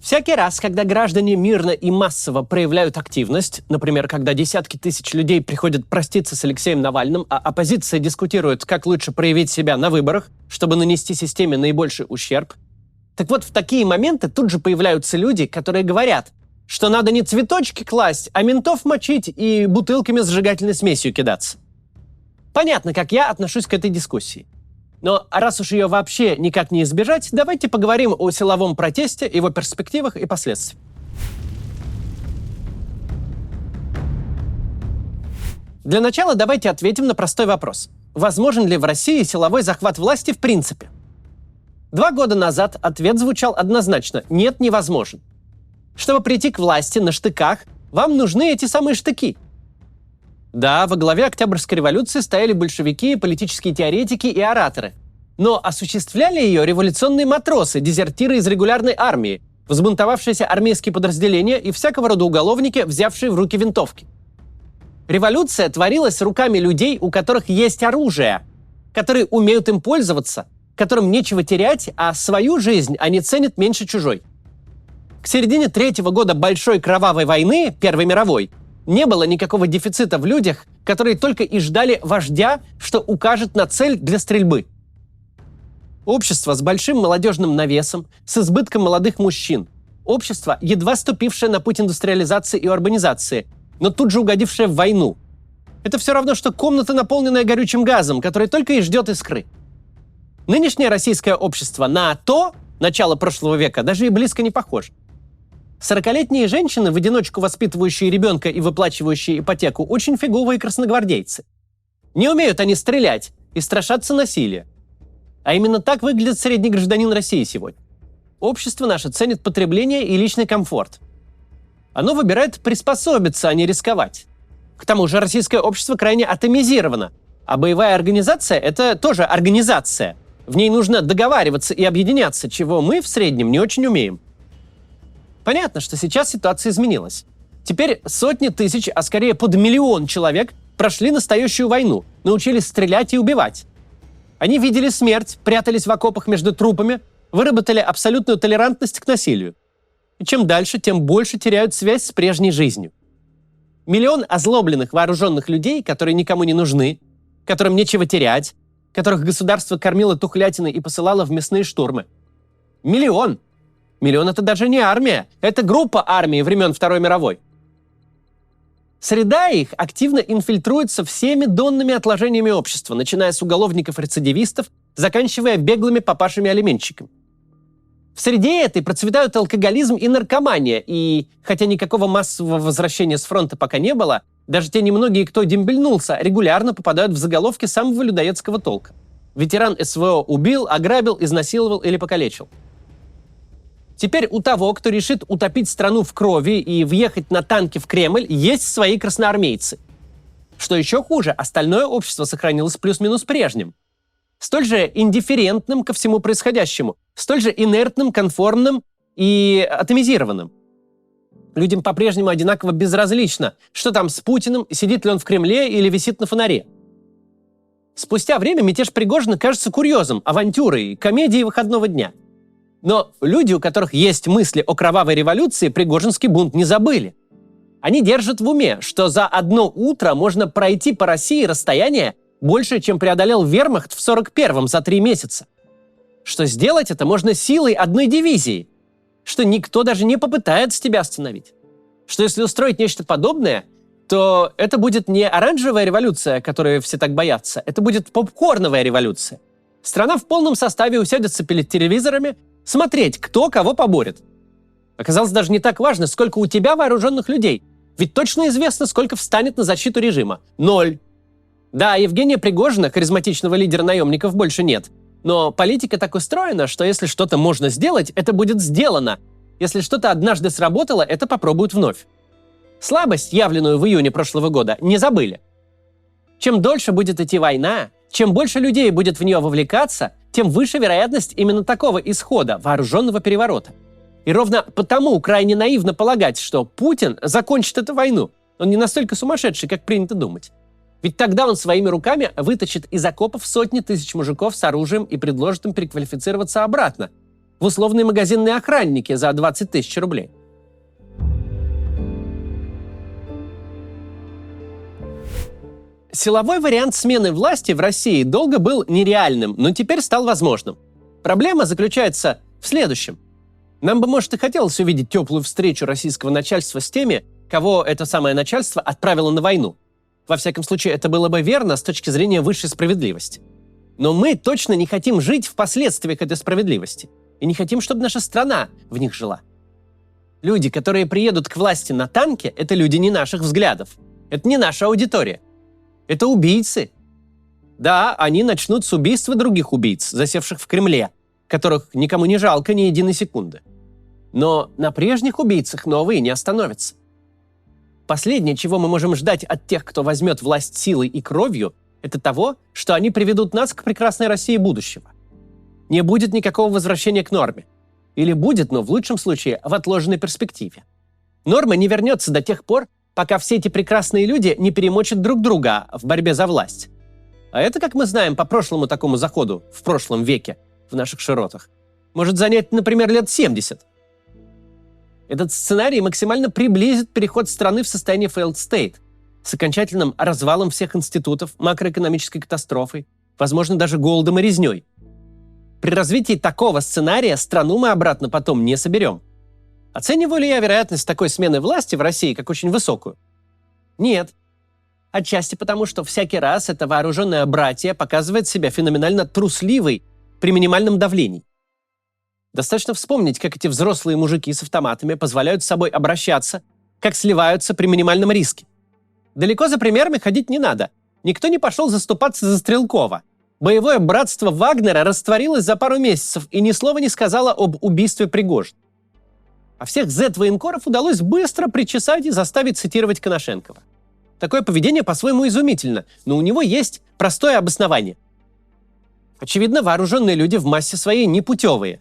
Всякий раз, когда граждане мирно и массово проявляют активность, например, когда десятки тысяч людей приходят проститься с Алексеем Навальным, а оппозиция дискутирует, как лучше проявить себя на выборах, чтобы нанести системе наибольший ущерб, так вот в такие моменты тут же появляются люди, которые говорят, что надо не цветочки класть, а ментов мочить и бутылками с сжигательной смесью кидаться. Понятно, как я отношусь к этой дискуссии. Но раз уж ее вообще никак не избежать, давайте поговорим о силовом протесте, его перспективах и последствиях. Для начала давайте ответим на простой вопрос. Возможен ли в России силовой захват власти в принципе? 2 года назад ответ звучал однозначно – нет, невозможен. Чтобы прийти к власти на штыках, вам нужны эти самые штыки. Да, во главе Октябрьской революции стояли большевики, политические теоретики и ораторы. Но осуществляли ее революционные матросы, дезертиры из регулярной армии, взбунтовавшиеся армейские подразделения и всякого рода уголовники, взявшие в руки винтовки. Революция творилась руками людей, у которых есть оружие, которые умеют им пользоваться, которым нечего терять, а свою жизнь они ценят меньше чужой. К середине 3-го года Большой кровавой войны, Первой мировой, не было никакого дефицита в людях, которые только и ждали вождя, что укажет на цель для стрельбы. Общество с большим молодежным навесом, с избытком молодых мужчин. Общество, едва ступившее на путь индустриализации и урбанизации, но тут же угодившее в войну. Это все равно, что комната, наполненная горючим газом, который только и ждет искры. Нынешнее российское общество на то, начало прошлого века, даже и близко не похоже. 40-летние женщины, в одиночку воспитывающие ребенка и выплачивающие ипотеку, очень фиговые красногвардейцы. Не умеют они стрелять и страшатся насилия. А именно так выглядит средний гражданин России сегодня. Общество наше ценит потребление и личный комфорт. Оно выбирает приспособиться, а не рисковать. К тому же российское общество крайне атомизировано, а боевая организация – это тоже организация. В ней нужно договариваться и объединяться, чего мы в среднем не очень умеем. Понятно, что сейчас ситуация изменилась. Теперь сотни тысяч, а скорее под 1 миллион человек прошли настоящую войну, научились стрелять и убивать. Они видели смерть, прятались в окопах между трупами, выработали абсолютную толерантность к насилию. И чем дальше, тем больше теряют связь с прежней жизнью. 1 миллион озлобленных вооруженных людей, которые никому не нужны, которым нечего терять, которых государство кормило тухлятиной и посылало в мясные штурмы. 1 миллион! 1 миллион – это даже не армия, это группа армий времен Второй мировой. Среда их активно инфильтруется всеми донными отложениями общества, начиная с уголовников-рецидивистов, заканчивая беглыми папашами-алименщиками. В среде этой процветают алкоголизм и наркомания, и, хотя никакого массового возвращения с фронта пока не было, даже те немногие, кто дембельнулся, регулярно попадают в заголовки самого людоедского толка. Ветеран СВО убил, ограбил, изнасиловал или покалечил. Теперь у того, кто решит утопить страну в крови и въехать на танке в Кремль, есть свои красноармейцы. Что еще хуже, остальное общество сохранилось плюс-минус прежним. Столь же индифферентным ко всему происходящему, столь же инертным, конформным и атомизированным. Людям по-прежнему одинаково безразлично, что там с Путиным, сидит ли он в Кремле или висит на фонаре. Спустя время мятеж Пригожина кажется курьезом, авантюрой, комедией выходного дня. Но люди, у которых есть мысли о кровавой революции, Пригожинский бунт не забыли. Они держат в уме, что за одно утро можно пройти по России расстояние больше, чем преодолел вермахт в 41-м за 3 месяца. Что сделать это можно силой одной дивизии. Что никто даже не попытается тебя остановить. Что если устроить нечто подобное, то это будет не оранжевая революция, которой все так боятся, это будет попкорновая революция. Страна в полном составе усядется перед телевизорами, смотреть, кто кого поборет. Оказалось, даже не так важно, сколько у тебя вооруженных людей. Ведь точно известно, сколько встанет на защиту режима. 0. Да, Евгения Пригожина, харизматичного лидера наемников, больше нет. Но политика так устроена, что если что-то можно сделать, это будет сделано. Если что-то однажды сработало, это попробуют вновь. Слабость, явленную в июне прошлого года, не забыли. Чем дольше будет идти война, чем больше людей будет в нее вовлекаться, тем выше вероятность именно такого исхода, вооруженного переворота. И ровно потому крайне наивно полагать, что Путин закончит эту войну. Он не настолько сумасшедший, как принято думать. Ведь тогда он своими руками вытащит из окопов сотни тысяч мужиков с оружием и предложит им переквалифицироваться обратно. в условные магазинные охранники за 20 тысяч рублей. Силовой вариант смены власти в России долго был нереальным, но теперь стал возможным. Проблема заключается в следующем. Нам бы, может, и хотелось увидеть теплую встречу российского начальства с теми, кого это самое начальство отправило на войну. Во всяком случае, это было бы верно с точки зрения высшей справедливости. Но мы точно не хотим жить в последствиях этой справедливости. И не хотим, чтобы наша страна в них жила. Люди, которые приедут к власти на танке, это люди не наших взглядов. Это не наша аудитория. Это убийцы. Да, они начнут с убийства других убийц, засевших в Кремле, которых никому не жалко ни единой секунды. Но на прежних убийцах новые не остановятся. Последнее, чего мы можем ждать от тех, кто возьмет власть силой и кровью, это того, что они приведут нас к прекрасной России будущего. Не будет никакого возвращения к норме. Или будет, но в лучшем случае в отложенной перспективе. Норма не вернется до тех пор, пока все эти прекрасные люди не перемочат друг друга в борьбе за власть. А это, как мы знаем по прошлому такому заходу в прошлом веке в наших широтах, может занять, например, лет 70. Этот сценарий максимально приблизит переход страны в состояние failed state с окончательным развалом всех институтов, макроэкономической катастрофой, возможно, даже голодом и резней. При развитии такого сценария страну мы обратно потом не соберем. Оцениваю ли я вероятность такой смены власти в России как очень высокую? Нет. Отчасти потому, что всякий раз это вооруженное братье показывает себя феноменально трусливой при минимальном давлении. Достаточно вспомнить, как эти взрослые мужики с автоматами позволяют с собой обращаться, как сливаются при минимальном риске. Далеко за примерами ходить не надо. Никто не пошел заступаться за Стрелкова. Боевое братство Вагнера растворилось за пару месяцев и ни слова не сказало об убийстве Пригожина. А всех Z-военкоров удалось быстро причесать и заставить цитировать Коношенкова. Такое поведение по-своему изумительно, но у него есть простое обоснование. Очевидно, вооруженные люди в массе своей непутевые.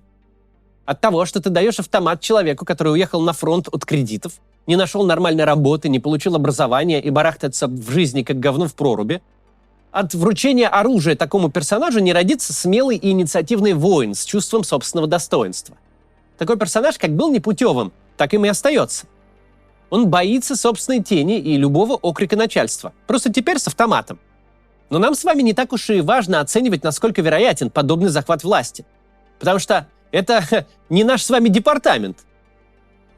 От того, что ты даешь автомат человеку, который уехал на фронт от кредитов, не нашел нормальной работы, не получил образования и барахтается в жизни как говно в проруби, от вручения оружия такому персонажу не родится смелый и инициативный воин с чувством собственного достоинства. Такой персонаж как был непутевым, так им и остается. Он боится собственной тени и любого окрика начальства. Просто теперь с автоматом. Но нам с вами не так уж и важно оценивать, насколько вероятен подобный захват власти. Потому что это не наш с вами департамент.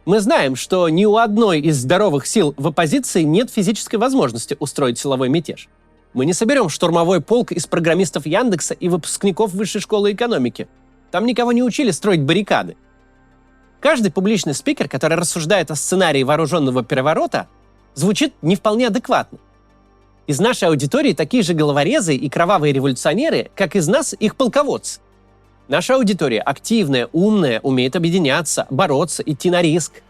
Мы знаем, что ни у одной из здоровых сил в оппозиции нет физической возможности устроить силовой мятеж. Мы не соберем штурмовой полк из программистов Яндекса и выпускников Высшей школы экономики. Там никого не учили строить баррикады. Каждый публичный спикер, который рассуждает о сценарии вооруженного переворота, звучит не вполне адекватно. Из нашей аудитории такие же головорезы и кровавые революционеры, как из нас их полководцы. Наша аудитория активная, умная, умеет объединяться, бороться, идти на риск.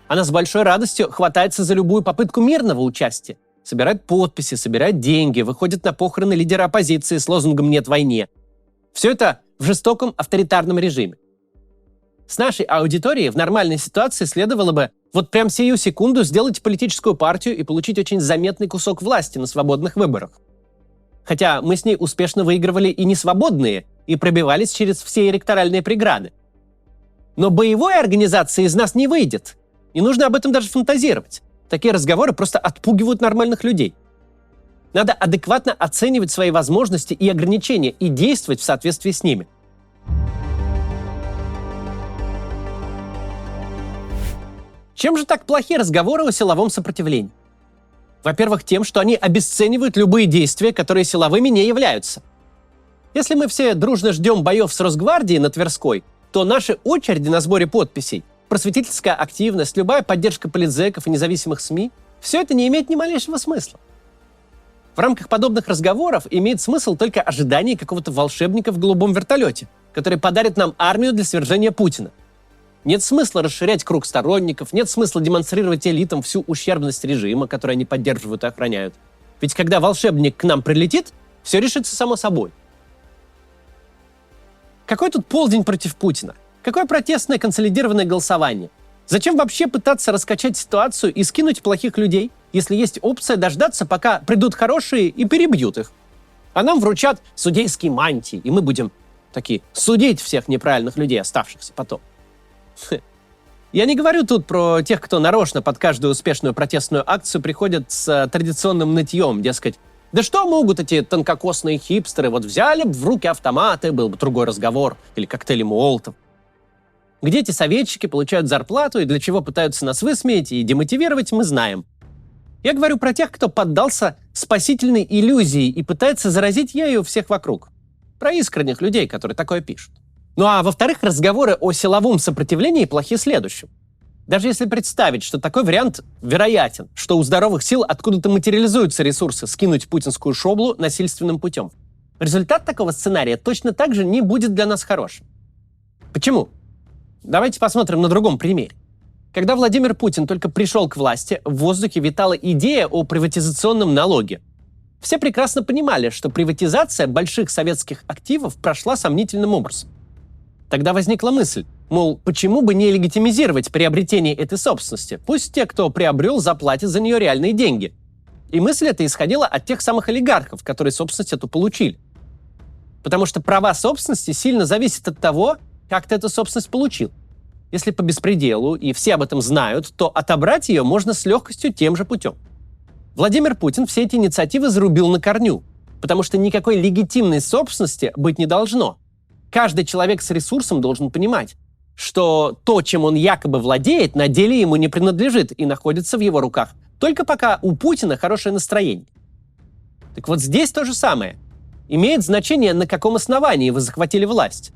Она с большой радостью хватается за любую попытку мирного участия. Собирает подписи, собирает деньги, выходит на похороны лидера оппозиции с лозунгом «Нет войне». Все это в жестоком авторитарном режиме. С нашей аудиторией в нормальной ситуации следовало бы вот прям сию секунду сделать политическую партию и получить очень заметный кусок власти на свободных выборах. Хотя мы с ней успешно выигрывали и несвободные, и пробивались через все электоральные преграды. Но боевой организации из нас не выйдет. Не нужно об этом даже фантазировать. Такие разговоры просто отпугивают нормальных людей. Надо адекватно оценивать свои возможности и ограничения и действовать в соответствии с ними. Чем же так плохи разговоры о силовом сопротивлении? Во-первых, тем, что они обесценивают любые действия, которые силовыми не являются. Если мы все дружно ждем боев с Росгвардией на Тверской, то наши очереди на сборе подписей, просветительская активность, любая поддержка политзеков и независимых СМИ – все это не имеет ни малейшего смысла. В рамках подобных разговоров имеет смысл только ожидание какого-то волшебника в голубом вертолете, который подарит нам армию для свержения Путина. Нет смысла расширять круг сторонников, нет смысла демонстрировать элитам всю ущербность режима, который они поддерживают и охраняют. Ведь когда волшебник к нам прилетит, все решится само собой. Какой тут полдень против Путина? Какое протестное консолидированное голосование? Зачем вообще пытаться раскачать ситуацию и скинуть плохих людей, если есть опция дождаться, пока придут хорошие и перебьют их? А нам вручат судейские мантии, и мы будем Такие, судить всех неправильных людей, оставшихся потом. Я не говорю тут про тех, кто нарочно под каждую успешную протестную акцию приходит с традиционным нытьем, дескать, да что могут эти тонкокосные хипстеры, вот взяли бы в руки автоматы, был бы другой разговор, или коктейли Молотов. Где эти советчики получают зарплату и для чего пытаются нас высмеять и демотивировать, мы знаем. Я говорю про тех, кто поддался спасительной иллюзии и пытается заразить ею всех вокруг. Про искренних людей, которые такое пишут. Ну а во-вторых, разговоры о силовом сопротивлении плохи следующим. Даже если представить, что такой вариант вероятен, что у здоровых сил откуда-то материализуются ресурсы скинуть путинскую шоблу насильственным путем, результат такого сценария точно так же не будет для нас хорошим. Почему? Давайте посмотрим на другом примере. Когда Владимир Путин только пришел к власти, в воздухе витала идея о приватизационном налоге. Все прекрасно понимали, что приватизация больших советских активов прошла сомнительным образом. Тогда возникла мысль, мол, почему бы не легитимизировать приобретение этой собственности? Пусть те, кто приобрел, заплатят за нее реальные деньги. И мысль эта исходила от тех самых олигархов, которые собственность эту получили. Потому что права собственности сильно зависят от того, как ты эту собственность получил. Если по беспределу, и все об этом знают, то отобрать ее можно с легкостью тем же путем. Владимир Путин все эти инициативы зарубил на корню, потому что никакой легитимной собственности быть не должно. Каждый человек с ресурсом должен понимать, что то, чем он якобы владеет, на деле ему не принадлежит и находится в его руках, только пока у Путина хорошее настроение. Так вот здесь то же самое. Имеет значение, на каком основании вы захватили власть.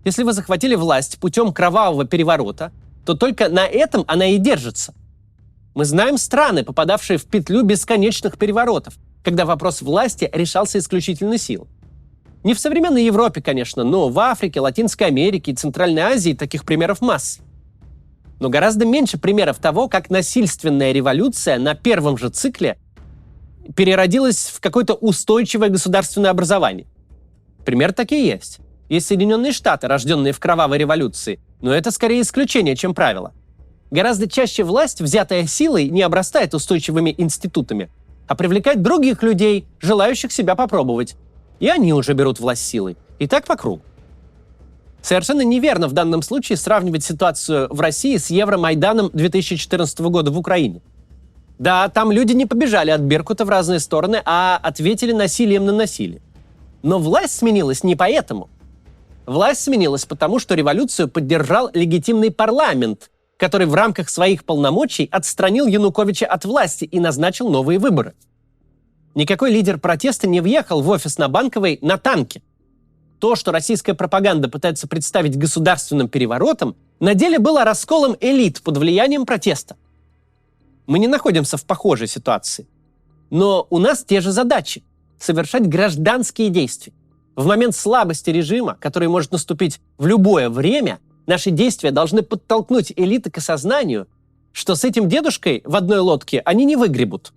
Если вы захватили власть путем кровавого переворота, то только на этом она и держится. Мы знаем страны, попадавшие в петлю бесконечных переворотов, когда вопрос власти решался исключительно силой. Не в современной Европе, конечно, но в Африке, Латинской Америке и Центральной Азии таких примеров масса. Но гораздо меньше примеров того, как насильственная революция на первом же цикле переродилась в какое-то устойчивое государственное образование. Примеры такие есть. Есть Соединенные Штаты, рожденные в кровавой революции, но это скорее исключение, чем правило. Гораздо чаще власть, взятая силой, не обрастает устойчивыми институтами, а привлекает других людей, желающих себя попробовать. И они уже берут власть силой. И так по кругу. Совершенно неверно в данном случае сравнивать ситуацию в России с Евромайданом 2014 года в Украине. Да, там люди не побежали от Беркута в разные стороны, а ответили насилием на насилие. Но власть сменилась не поэтому. Власть сменилась потому, что революцию поддержал легитимный парламент, который в рамках своих полномочий отстранил Януковича от власти и назначил новые выборы. Никакой лидер протеста не въехал в офис на Банковой на танке. То, что российская пропаганда пытается представить государственным переворотом, на деле было расколом элит под влиянием протеста. Мы не находимся в похожей ситуации. Но у нас те же задачи – совершать гражданские действия. В момент слабости режима, который может наступить в любое время, наши действия должны подтолкнуть элиты к осознанию, что с этим дедушкой в одной лодке они не выгребут.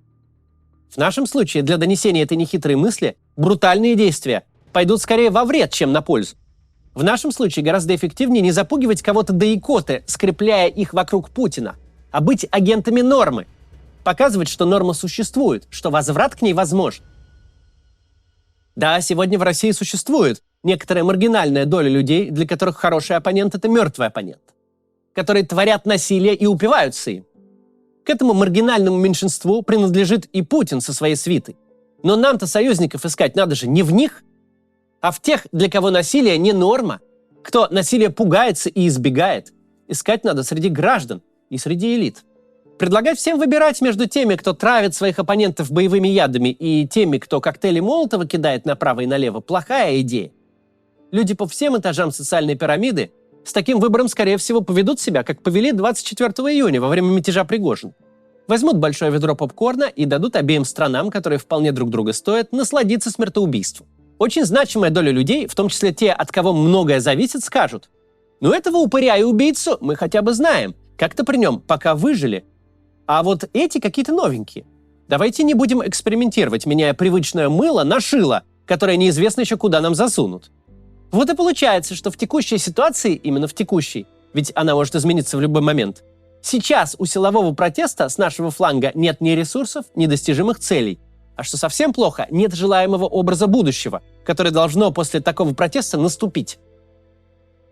В нашем случае для донесения этой нехитрой мысли брутальные действия пойдут скорее во вред, чем на пользу. В нашем случае гораздо эффективнее не запугивать кого-то до икоты, скрепляя их вокруг Путина, а быть агентами нормы, показывать, что норма существует, что возврат к ней возможен. Да, сегодня в России существует некоторая маргинальная доля людей, для которых хороший оппонент – это мертвый оппонент, которые творят насилие и упиваются им. К этому маргинальному меньшинству принадлежит и Путин со своей свитой. Но нам-то союзников искать надо же не в них, а в тех, для кого насилие не норма, кто насилие пугается и избегает. Искать надо среди граждан и среди элит. Предлагать всем выбирать между теми, кто травит своих оппонентов боевыми ядами, и теми, кто коктейли Молотова кидает направо и налево, плохая идея. Люди по всем этажам социальной пирамиды с таким выбором, скорее всего, поведут себя, как повели 24 июня во время мятежа Пригожина. Возьмут большое ведро попкорна и дадут обеим странам, которые вполне друг друга стоят, насладиться смертоубийством. Очень значимая доля людей, в том числе те, от кого многое зависит, скажут: «Ну этого упыря и убийцу мы хотя бы знаем, как-то при нем пока выжили. А вот эти какие-то новенькие. Давайте не будем экспериментировать, меняя привычное мыло на шило, которое неизвестно еще куда нам засунут». Вот и получается, что в текущей ситуации, именно в текущей, ведь она может измениться в любой момент, сейчас у силового протеста с нашего фланга нет ни ресурсов, ни достижимых целей. А что совсем плохо, нет желаемого образа будущего, которое должно после такого протеста наступить.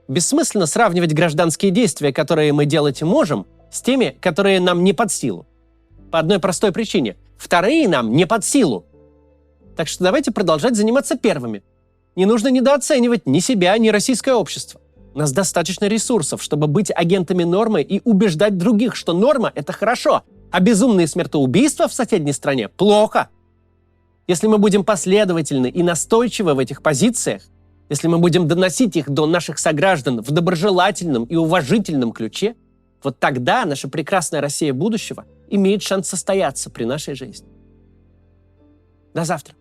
Бессмысленно сравнивать гражданские действия, которые мы делать можем, с теми, которые нам не под силу. По одной простой причине. Вторые нам не под силу. Так что давайте продолжать заниматься первыми. Не нужно недооценивать ни себя, ни российское общество. У нас достаточно ресурсов, чтобы быть агентами нормы и убеждать других, что норма — это хорошо, а безумные смертоубийства в соседней стране — плохо. Если мы будем последовательны и настойчивы в этих позициях, если мы будем доносить их до наших сограждан в доброжелательном и уважительном ключе, вот тогда наша прекрасная Россия будущего имеет шанс состояться при нашей жизни. До завтра.